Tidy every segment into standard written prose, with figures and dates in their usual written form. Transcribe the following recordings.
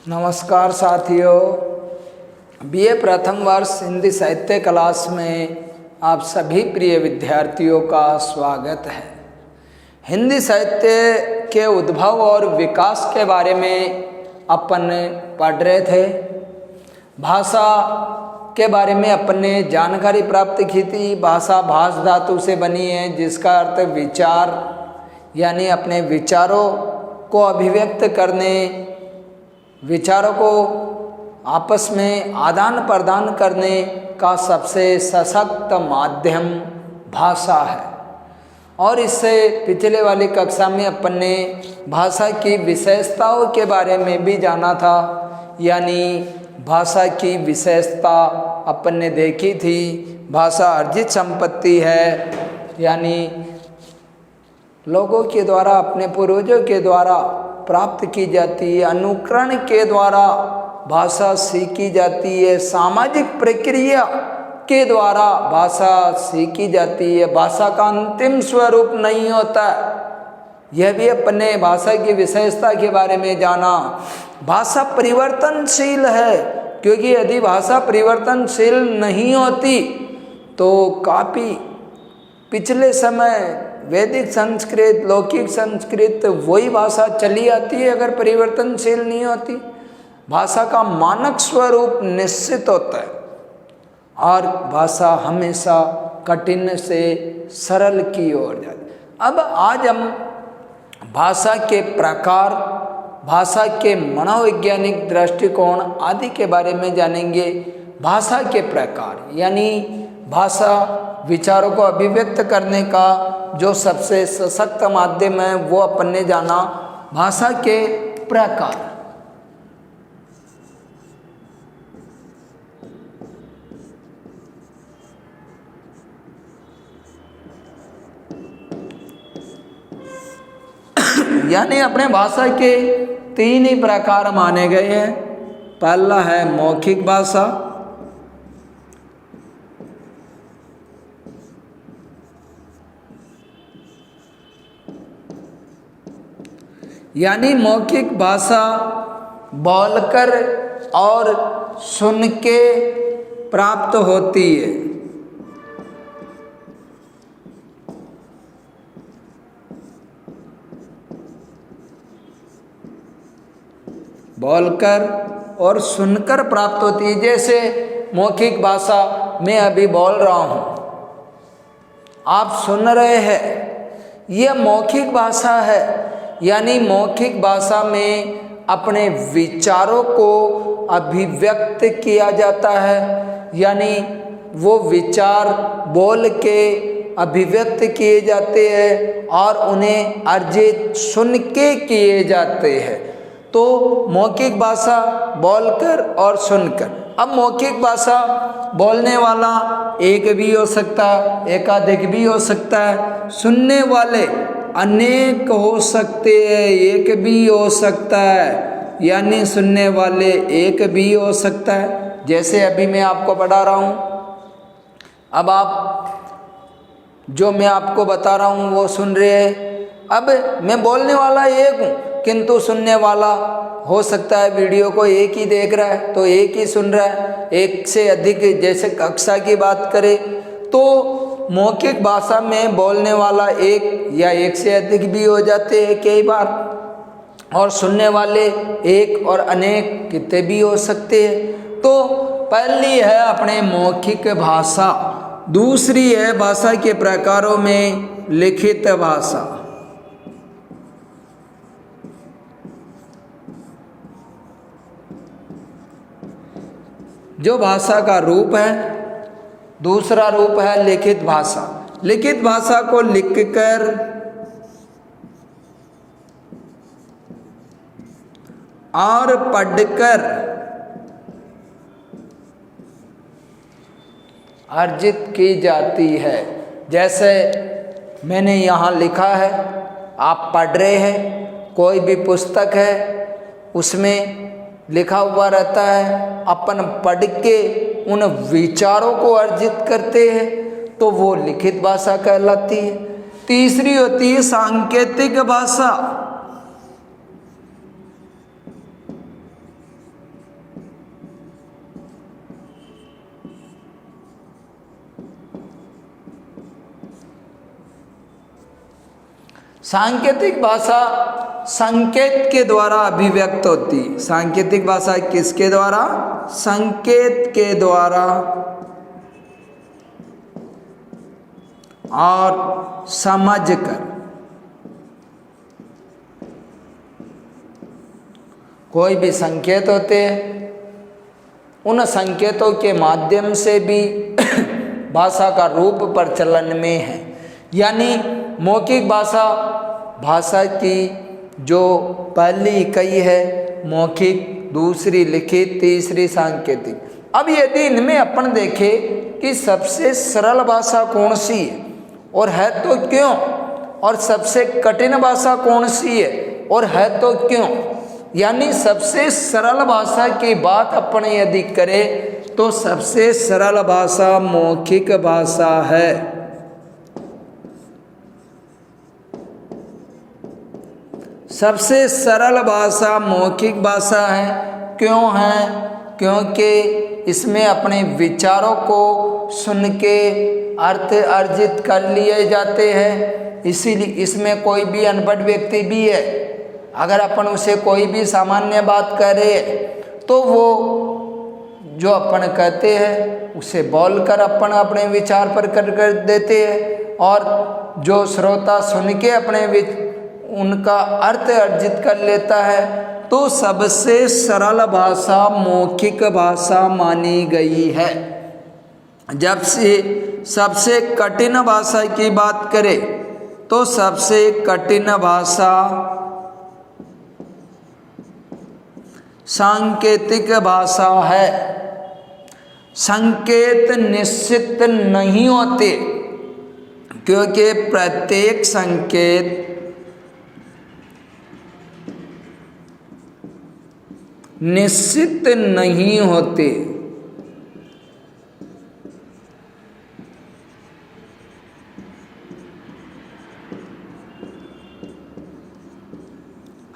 नमस्कार साथियों, बीए प्रथम वर्ष हिंदी साहित्य क्लास में आप सभी प्रिय विद्यार्थियों का स्वागत है। हिंदी साहित्य के उद्भव और विकास के बारे में अपन पढ़ रहे थे। भाषा के बारे में अपन ने जानकारी प्राप्त की थी। भाषा भाष धातु से बनी है, जिसका अर्थ विचार यानी अपने विचारों को अभिव्यक्त करने, विचारों को आपस में आदान प्रदान करने का सबसे सशक्त माध्यम भाषा है। और इससे पिछले वाली कक्षा में अपन ने भाषा की विशेषताओं के बारे में भी जाना था, यानी भाषा की विशेषता अपन ने देखी थी। भाषा अर्जित संपत्ति है, यानी लोगों के द्वारा, अपने पूर्वजों के द्वारा प्राप्त की जाती है। अनुकरण के द्वारा भाषा सीखी जाती है। सामाजिक प्रक्रिया के द्वारा भाषा सीखी जाती है। भाषा का अंतिम स्वरूप नहीं होता। यह भी अपने भाषा की विशेषता के बारे में जाना। भाषा परिवर्तनशील है, क्योंकि यदि भाषा परिवर्तनशील नहीं होती तो काफ़ी पिछले समय वैदिक संस्कृत, लौकिक संस्कृत, वही भाषा चली आती है अगर परिवर्तनशील नहीं होती। भाषा का मानक स्वरूप निश्चित होता है और भाषा हमेशा कठिन से सरल की ओर जाती है। अब आज हम भाषा के प्रकार, भाषा के मनोवैज्ञानिक दृष्टिकोण आदि के बारे में जानेंगे। भाषा के प्रकार यानी भाषा विचारों को अभिव्यक्त करने का जो सबसे सशक्त माध्यम है, वो अपन ने जाना। भाषा के प्रकार, यानी अपने भाषा के तीन ही प्रकार माने गए हैं। पहला है मौखिक भाषा, यानी मौखिक भाषा बोलकर और सुन के प्राप्त होती है। बोलकर और सुनकर प्राप्त होती है। जैसे मौखिक भाषा मैं अभी बोल रहा हूँ, आप सुन रहे हैं, यह मौखिक भाषा है। यानी मौखिक भाषा में अपने विचारों को अभिव्यक्त किया जाता है, यानी वो विचार बोल के अभिव्यक्त किए जाते हैं और उन्हें अर्जित सुन के किए जाते हैं। तो मौखिक भाषा बोलकर और सुनकर। अब मौखिक भाषा बोलने वाला एक भी हो सकता है, एकाधिक भी हो सकता है। सुनने वाले अनेक हो सकते हैं, एक भी हो सकता है, यानी सुनने वाले एक भी हो सकता है। जैसे अभी मैं आपको पढ़ा रहा हूँ, अब आप जो मैं आपको बता रहा हूँ वो सुन रहे हैं। अब मैं बोलने वाला एक हूँ, किंतु सुनने वाला हो सकता है वीडियो को एक ही देख रहा है तो एक ही सुन रहा है, एक से अधिक। जैसे कक्षा की बात करें तो मौखिक भाषा में बोलने वाला एक या एक से अधिक भी हो जाते हैं कई बार, और सुनने वाले एक और अनेक कितने भी हो सकते हैं। तो पहली है अपने मौखिक भाषा। दूसरी है भाषा के प्रकारों में लिखित भाषा। जो भाषा का रूप है, दूसरा रूप है लिखित भाषा। लिखित भाषा को लिखकर और पढ़कर अर्जित की जाती है। जैसे मैंने यहाँ लिखा है, आप पढ़ रहे हैं, कोई भी पुस्तक है उसमें लिखा हुआ रहता है, अपन पढ़ के उन विचारों को अर्जित करते हैं, तो वो लिखित भाषा कहलाती है। तीसरी होती है सांकेतिक भाषा। सांकेतिक भाषा संकेत के द्वारा अभिव्यक्त होती है। सांकेतिक भाषा किसके द्वारा? संकेत के द्वारा और समझकर। कोई भी संकेत होते हैं, उन संकेतों के माध्यम से भी भाषा का रूप प्रचलन में है। यानी मौखिक भाषा, भाषा की जो पहली इकाई है मौखिक, दूसरी लिखित, तीसरी सांकेतिक। अब यदि इनमें अपन देखें कि सबसे सरल भाषा कौन सी है और है तो क्यों, और सबसे कठिन भाषा कौन सी है और है तो क्यों, यानी सबसे सरल भाषा की बात अपन यदि करें तो सबसे सरल भाषा मौखिक भाषा है। सबसे सरल भाषा मौखिक भाषा है। क्यों है? क्योंकि इसमें अपने विचारों को सुन के अर्थ अर्जित कर लिए जाते हैं। इसीलिए इसमें कोई भी अनपढ़ व्यक्ति भी है, अगर अपन उसे कोई भी सामान्य बात करें तो वो जो अपन कहते हैं उसे बोलकर अपन अपने विचार पर कर देते हैं, और जो श्रोता सुन के अपने उनका अर्थ अर्जित कर लेता है। तो सबसे सरल भाषा मौखिक भाषा मानी गई है। जब से सबसे कठिन भाषा की बात करें तो सबसे कठिन भाषा सांकेतिक भाषा है। संकेत निश्चित नहीं होते, क्योंकि प्रत्येक संकेत निश्चित नहीं होते।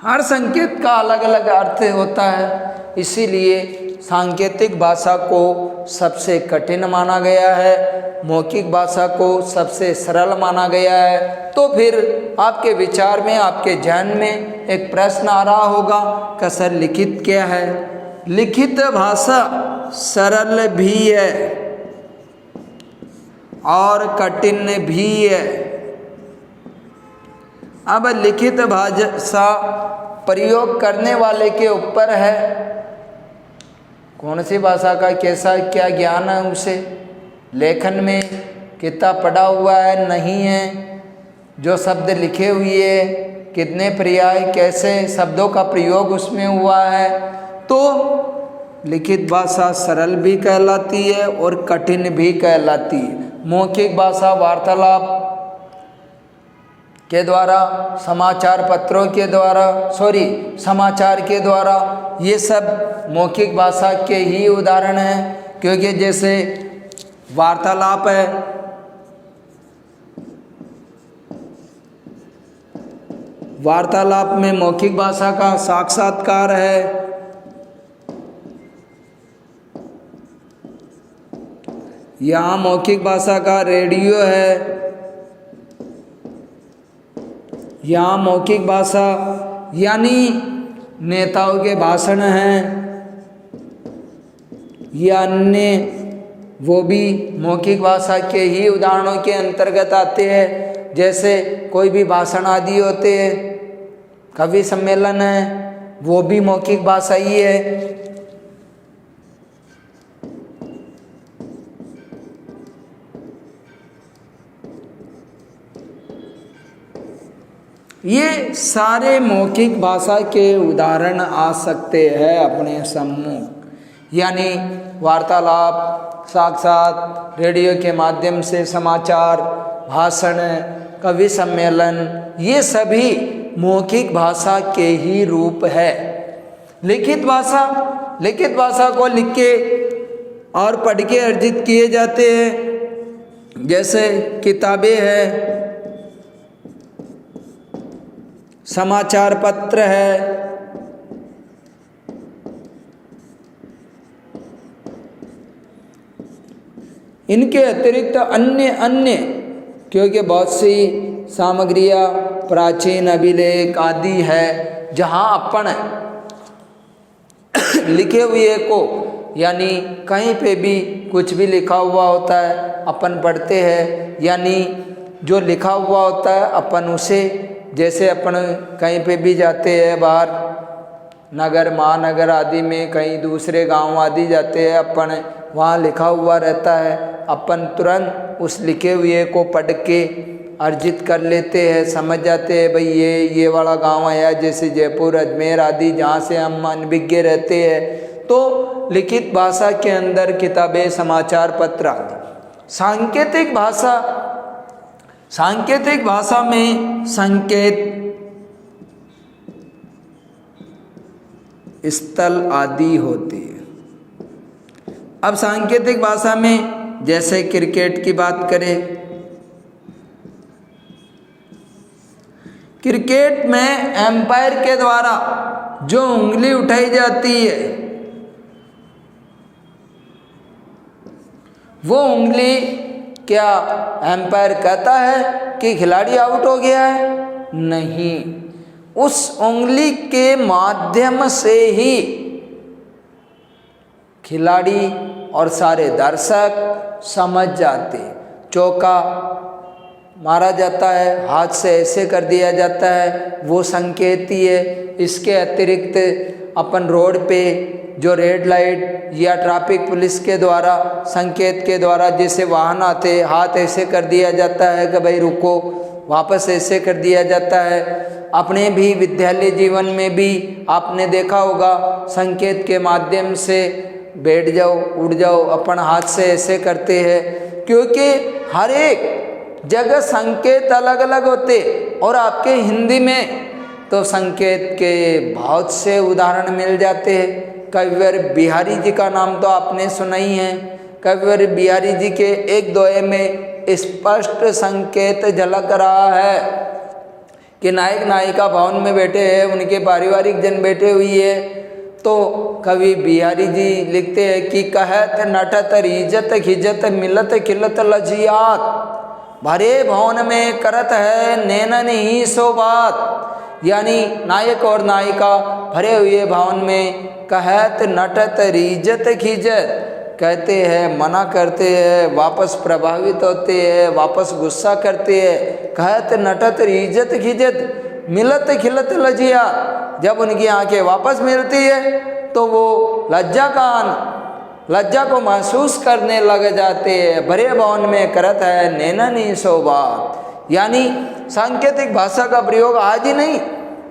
हर संकेत का अलग अलग अर्थ होता है, इसीलिए सांकेतिक भाषा को सबसे कठिन माना गया है, मौखिक भाषा को सबसे सरल माना गया है। तो फिर आपके विचार में, आपके ध्यान में एक प्रश्न आ रहा होगा कि सर लिखित क्या है? लिखित भाषा सरल भी है और कठिन भी है। अब लिखित भाषा प्रयोग करने वाले के ऊपर है, कौन सी भाषा का कैसा क्या ज्ञान है उसे, लेखन में कितना पढ़ा हुआ है नहीं है, जो शब्द लिखे हुए कितने पर्याय कैसे शब्दों का प्रयोग उसमें हुआ है। तो लिखित भाषा सरल भी कहलाती है और कठिन भी कहलाती है। मौखिक भाषा वार्तालाप के द्वारा, समाचार पत्रों के द्वारा, समाचार के द्वारा, ये सब मौखिक भाषा के ही उदाहरण हैं। क्योंकि जैसे वार्तालाप है, वार्तालाप में मौखिक भाषा का साक्षात्कार है। यहाँ मौखिक भाषा का रेडियो है, यहाँ मौखिक भाषा यानी नेताओं के भाषण हैं या अन्य, वो भी मौखिक भाषा के ही उदाहरणों के अंतर्गत आते हैं। जैसे कोई भी भाषण आदि होते हैं, कवि सम्मेलन है, वो भी मौखिक भाषा ही है। ये सारे मौखिक भाषा के उदाहरण आ सकते हैं अपने सम्मुख। यानी वार्तालाप, साक्षात, रेडियो के माध्यम से समाचार, भाषण, कवि सम्मेलन, ये सभी मौखिक भाषा के ही रूप है। लिखित भाषा को लिख के और पढ़ के अर्जित किए जाते हैं। जैसे किताबें हैं, समाचार पत्र है, इनके अतिरिक्त अन्य क्योंकि बहुत सी सामग्रियाँ प्राचीन अभिलेख आदि है, जहाँ अपन लिखे हुए को, यानी कहीं पे भी कुछ भी लिखा हुआ होता है अपन पढ़ते हैं, यानी जो लिखा हुआ होता है अपन उसे, जैसे अपन कहीं पे भी जाते हैं बाहर नगर महानगर आदि में, कहीं दूसरे गांव आदि जाते हैं अपन, वहाँ लिखा हुआ रहता है, अपन तुरंत उस लिखे हुए को पढ़ के अर्जित कर लेते हैं, समझ जाते हैं भाई ये वाला गांव है, जैसे जयपुर अजमेर आदि जहाँ से हम अनभिज्ञ रहते हैं। तो लिखित भाषा के अंदर किताबें, समाचार पत्र आदि। सांकेतिक भाषा में संकेत, स्थल आदि होती है। अब सांकेतिक भाषा में जैसे क्रिकेट की बात करें, क्रिकेट में एम्पायर के द्वारा जो उंगली उठाई जाती है, वो उंगली क्या एम्पायर कहता है कि खिलाड़ी आउट हो गया है? नहीं, उस उंगली के माध्यम से ही खिलाड़ी और सारे दर्शक समझ जाते। चौका मारा जाता है, हाथ से ऐसे कर दिया जाता है, वो संकेत ही है। इसके अतिरिक्त अपन रोड पे जो रेड लाइट या ट्रैफिक पुलिस के द्वारा संकेत के द्वारा जैसे वाहन आते, हाथ ऐसे कर दिया जाता है कि भाई रुको, वापस ऐसे कर दिया जाता है। अपने भी विद्यालय जीवन में भी आपने देखा होगा, संकेत के माध्यम से बैठ जाओ, उठ जाओ, अपन हाथ से ऐसे करते हैं, क्योंकि हर एक जगह संकेत अलग अलग होते। और आपके हिंदी में तो संकेत के बहुत से उदाहरण मिल जाते हैं। कविवर बिहारी जी का नाम तो आपने सुना ही है। कविवर बिहारी जी के एक दोहे में स्पष्ट संकेत झलक रहा है कि नायक नायिका भवन में बैठे हैं, उनके पारिवारिक जन बैठे हुई है, तो कवि बिहारी जी लिखते हैं कि कहत नटत रीजत खिजत मिलत खिलत लजियात, भरे भवन में करत है नैनन ही सो बात। यानी नायक और नायिका भरे हुए भवन में कहत नटत रीजत खिजत, कहते हैं, मना करते हैं, वापस प्रभावित होते हैं, वापस गुस्सा करते हैं। कहत नटत रीजत खिजत मिलत खिलत लजिया, जब उनकी आंखें वापस मिलती है तो वो लज्जा को महसूस करने लग जाते हैं। भरे भवन में करत है नैननी सो बात। यानी सांकेतिक भाषा का प्रयोग आज ही नहीं,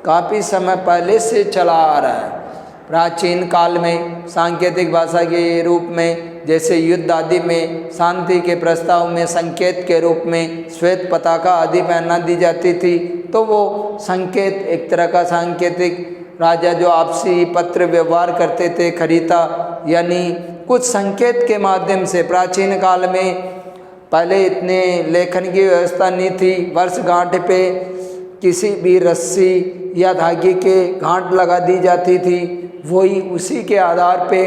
काफ़ी समय पहले से चला आ रहा है। प्राचीन काल में सांकेतिक भाषा के रूप में, जैसे युद्ध आदि में शांति के प्रस्ताव में संकेत के रूप में श्वेत पताका आदि पहना दी जाती थी, तो वो संकेत एक तरह का सांकेतिक, राजा जो आपसी पत्र व्यवहार करते थे, खरीदा, यानी कुछ संकेत के माध्यम से। प्राचीन काल में पहले इतने लेखन की व्यवस्था नहीं थी, वर्षगांठ पे किसी भी रस्सी या धागे के गांठ लगा दी जाती थी, वही उसी के आधार पे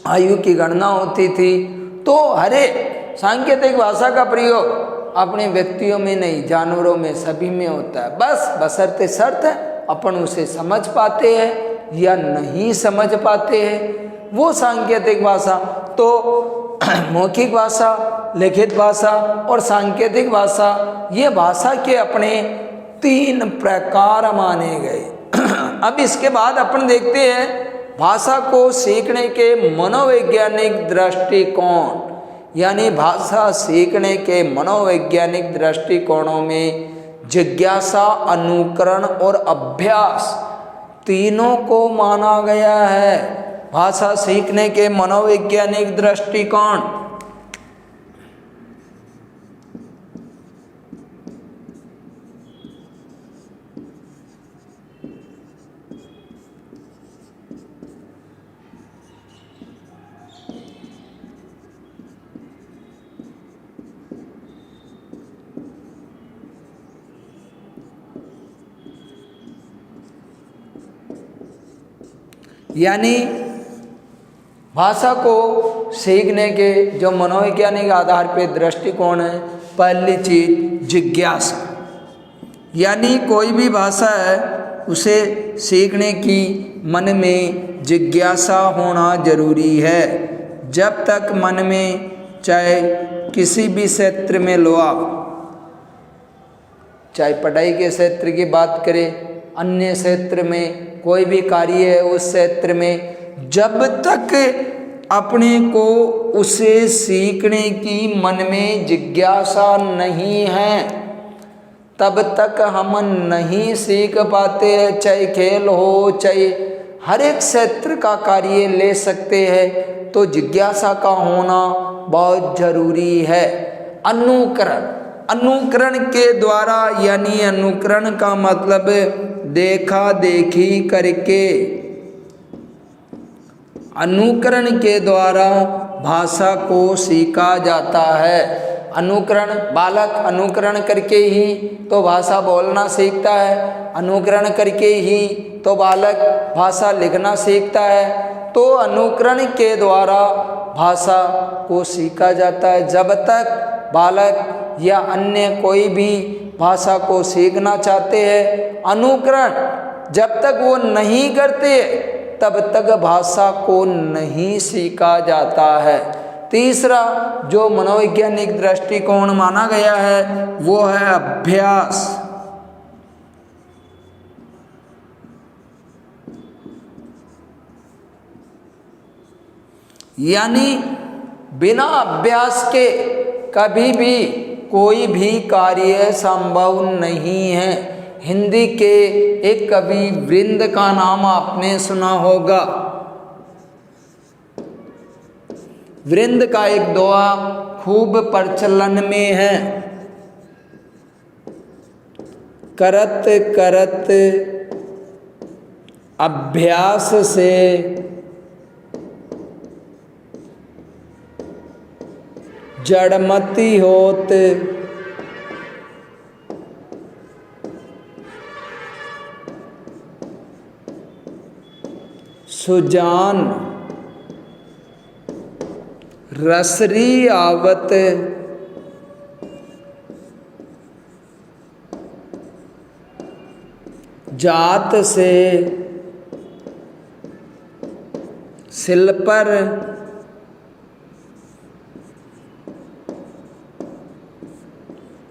आयु की गणना होती थी। तो हरे सांकेतिक भाषा का प्रयोग अपने व्यक्तियों में नहीं, जानवरों में, सभी में होता है। बस बशर्ते शर्त है अपन उसे समझ पाते हैं या नहीं समझ पाते हैं, वो सांकेतिक भाषा। तो मौखिक भाषा, लिखित भाषा और सांकेतिक भाषा, ये भाषा के अपने 3 प्रकार माने गए। अब इसके बाद अपन देखते हैं भाषा को सीखने के मनोवैज्ञानिक दृष्टिकोण, यानी भाषा सीखने के मनोवैज्ञानिक दृष्टिकोणों में जिज्ञासा, अनुकरण और अभ्यास तीनों को माना गया है। भाषा सीखने के मनोवैज्ञानिक दृष्टिकोण, यानी भाषा को सीखने के जो मनोवैज्ञानिक आधार पे दृष्टिकोण है, पहली चीज जिज्ञासा, यानी कोई भी भाषा है उसे सीखने की मन में जिज्ञासा होना जरूरी है। जब तक मन में, चाहे किसी भी क्षेत्र में लो आप, चाहे पढ़ाई के क्षेत्र की बात करें, अन्य क्षेत्र में कोई भी कार्य है उस क्षेत्र में, जब तक अपने को उसे सीखने की मन में जिज्ञासा नहीं है तब तक हम नहीं सीख पाते हैं। चाहे खेल हो, चाहे हर एक क्षेत्र का कार्य ले सकते हैं, तो जिज्ञासा का होना बहुत जरूरी है। अनुकरण के द्वारा, यानी अनुकरण का मतलब देखा देखी करके, अनुकरण के द्वारा भाषा को सीखा जाता है। बालक अनुकरण करके ही तो भाषा बोलना सीखता है, अनुकरण करके ही तो बालक भाषा लिखना सीखता है। तो अनुकरण के द्वारा भाषा को सीखा जाता है। जब तक बालक या अन्य कोई भी भाषा को सीखना चाहते हैं, अनुकरण जब तक वो नहीं करते तब तक भाषा को नहीं सीखा जाता है। तीसरा जो मनोवैज्ञानिक दृष्टिकोण माना गया है वो है अभ्यास। यानी बिना अभ्यास के कभी भी कोई भी कार्य संभव नहीं है। हिंदी के एक कवि वृंद का नाम आपने सुना होगा। वृंद का एक दोहा खूब प्रचलन में है, करत करत अभ्यास से जड़मति होत, सुजान रसरी आवत, जात से सिल पर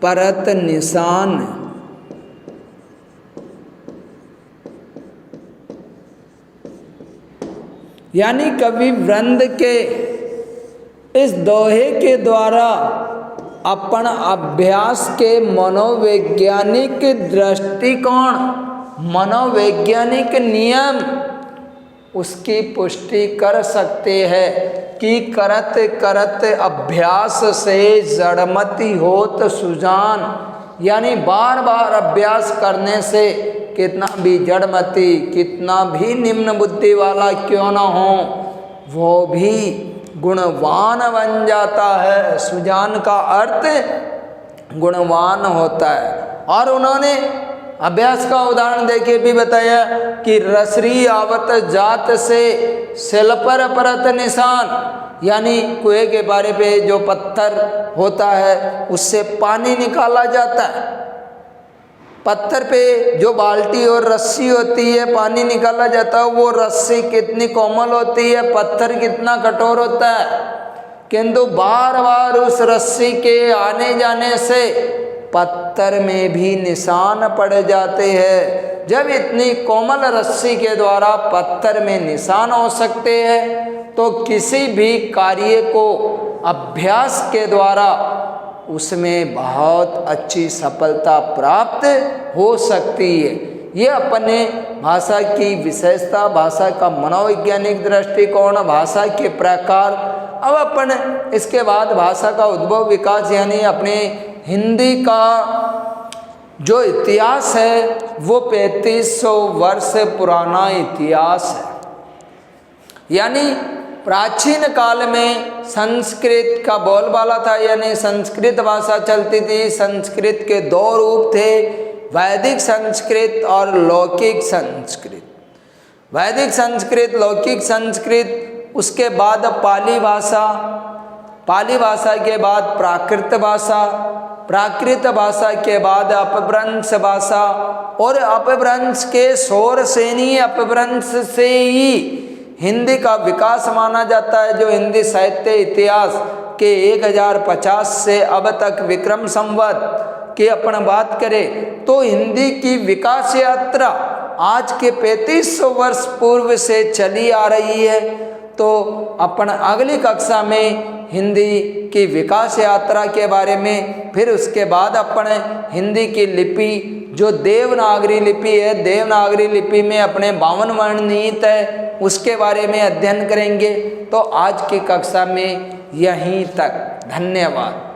परत निशान। यानी कवि वृंद के इस दोहे के द्वारा अपन अभ्यास के मनोवैज्ञानिक दृष्टिकोण, मनोवैज्ञानिक नियम उसकी पुष्टि कर सकते हैं कि करत करत अभ्यास से जड़मति होत सुजान। यानी बार बार अभ्यास करने से कितना भी जड़मति, कितना भी निम्न बुद्धि वाला क्यों ना हो, वो भी गुणवान बन जाता है। सुजान का अर्थ गुणवान होता है। और उन्होंने अभ्यास का उदाहरण देके भी बताया कि रसरी आवत जात से सिल पर परत निशान। यानी कुएं के बारे पे जो पत्थर होता है उससे पानी निकाला जाता है। पत्थर पे जो बाल्टी और रस्सी होती है पानी निकाला जाता है, वो रस्सी कितनी कोमल होती है, पत्थर कितना कठोर होता है, किंतु बार बार उस रस्सी के आने जाने से पत्थर में भी निशान पड़ जाते हैं। जब इतनी कोमल रस्सी के द्वारा पत्थर में निशान हो सकते हैं तो किसी भी कार्य को अभ्यास के द्वारा उसमें बहुत अच्छी सफलता प्राप्त हो सकती है। ये अपने भाषा की विशेषता, भाषा का मनोवैज्ञानिक दृष्टिकोण, भाषा के प्रकार। अब अपन इसके बाद भाषा का उद्भव विकास, यानी अपने हिंदी का जो इतिहास है वो 3500 वर्ष पुराना इतिहास है। यानी प्राचीन काल में संस्कृत का बोलबाला था, यानी संस्कृत भाषा चलती थी। संस्कृत के दो रूप थे, वैदिक संस्कृत और लौकिक संस्कृत। वैदिक संस्कृत, लौकिक संस्कृत, उसके बाद पाली भाषा, पाली भाषा के बाद प्राकृत भाषा, प्राकृत भाषा के बाद अपभ्रंश भाषा, और अपभ्रंश के शौरसेनी अपभ्रंश से ही हिंदी का विकास माना जाता है। जो हिंदी साहित्य इतिहास के 1050 से अब तक विक्रम संवत की अपन बात करें तो हिंदी की विकास यात्रा आज के 3500 वर्ष पूर्व से चली आ रही है। तो अपन अगली कक्षा में हिंदी की विकास यात्रा के बारे में, फिर उसके बाद अपन हिंदी की लिपि जो देवनागरी लिपि है, देवनागरी लिपि में अपने 52 वर्ण निहित है, उसके बारे में अध्ययन करेंगे। तो आज की कक्षा में यहीं तक, धन्यवाद।